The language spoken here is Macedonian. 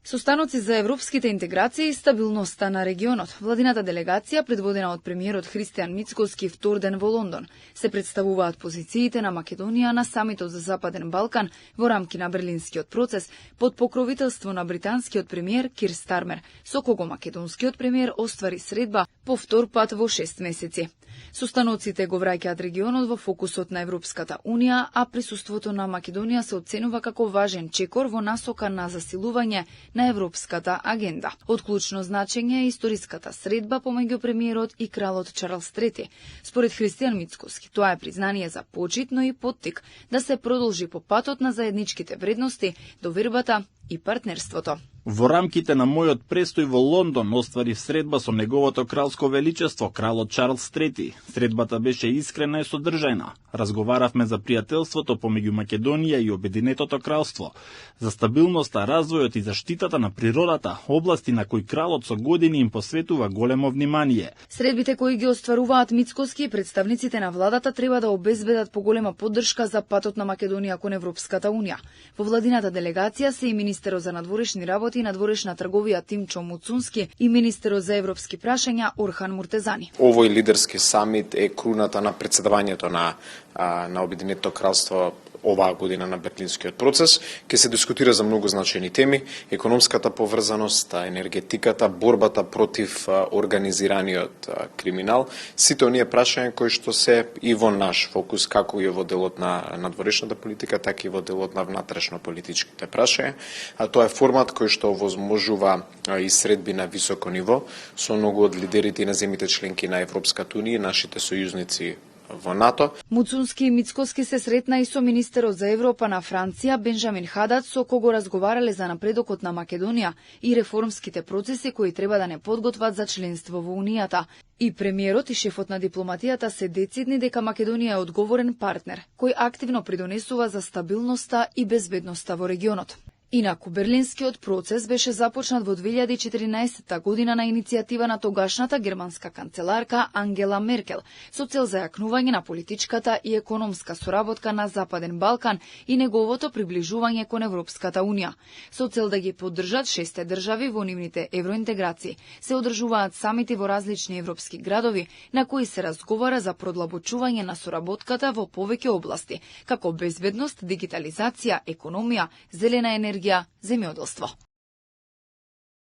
Состаноци за европските интеграции и стабилноста на регионот. Владината делегација, предводена од премиерот Христијан Мицкоски, втор ден во Лондон, се представуваат позициите на Македонија на самитот за Западен Балкан во рамки на Берлинскиот процес под покровителство на британскиот премиер Кир Стармер, со кого македонскиот премиер оствари средба по втор пат во 6 месеци. Состаноците го враќаат регионот во фокусот на Европската Унија, а присуството на Македонија се оценува како важен чекор во насока на засилување на европската агенда. Од клучно значење е историската средба помеѓу премиерот и кралот Чарлс III. Според Христијан Мицкоски, тоа е признание за почит, но и поттик да се продолжи по патот на заедничките вредности, довербата и партнерството. Во рамките на мојот престој во Лондон остварив средба со неговото кралско величество, кралот Чарлс III. Средбата беше искрена и содржајна. Разговаравме за пријателството помеѓу Македонија и Обединетото кралство, за стабилноста, развојот и заштитата на природата, области на кои кралот со години им посветува големо внимание. Средбите кои ги остваруваат Мицкоски и представниците на владата треба да обезбедат поголема поддршка за патот на Македонија кон Европската Унија. Во владината делегација се и министерот за надворешни работи и надворешна трговија Тимчо Муцунски и министерот за европски прашања Орхан Муртезани. Овој лидерски самит е круната на претседавањето на Обединетото кралство оваа година на Берлинскиот процес. Ќе се дискутира за многу значајни теми: економската поврзаност, енергетиката, борбата против организираниот криминал. Сите оние прашања кои што се и во наш фокус, како и во делот на надворешната политика, така и во делот на внатрешно политичките прашања. Тоа е формат кој што овозможува и средби на високо ниво со многу од лидерите на земјите членки на Европската Унија, нашите сојузници во НАТО. Муцунски и Мицкоски се сретна и со министерот за Европа на Франција Бенжамин Хадад, со кого разговарале за напредокот на Македонија и реформските процеси кои треба да не подготват за членство во Унијата. И премиерот и шефот на дипломатијата се децидни дека Македонија е одговорен партнер, кој активно придонесува за стабилноста и безбедноста во регионот. Инаку, Берлинскиот процес беше започнат во 2014 година на иницијатива на тогашната германска канцеларка Ангела Меркел, со цел за јакнување на политичката и економска соработка на Западен Балкан и неговото приближување кон Европската Унија. Со цел да ги поддржат 6 држави во нивните евроинтеграции, се одржуваат самити во различни европски градови, на кои се разговара за продлабочување на соработката во повеќе области, како безбедност, дигитализација, економија, зелена енергија, земјоделство.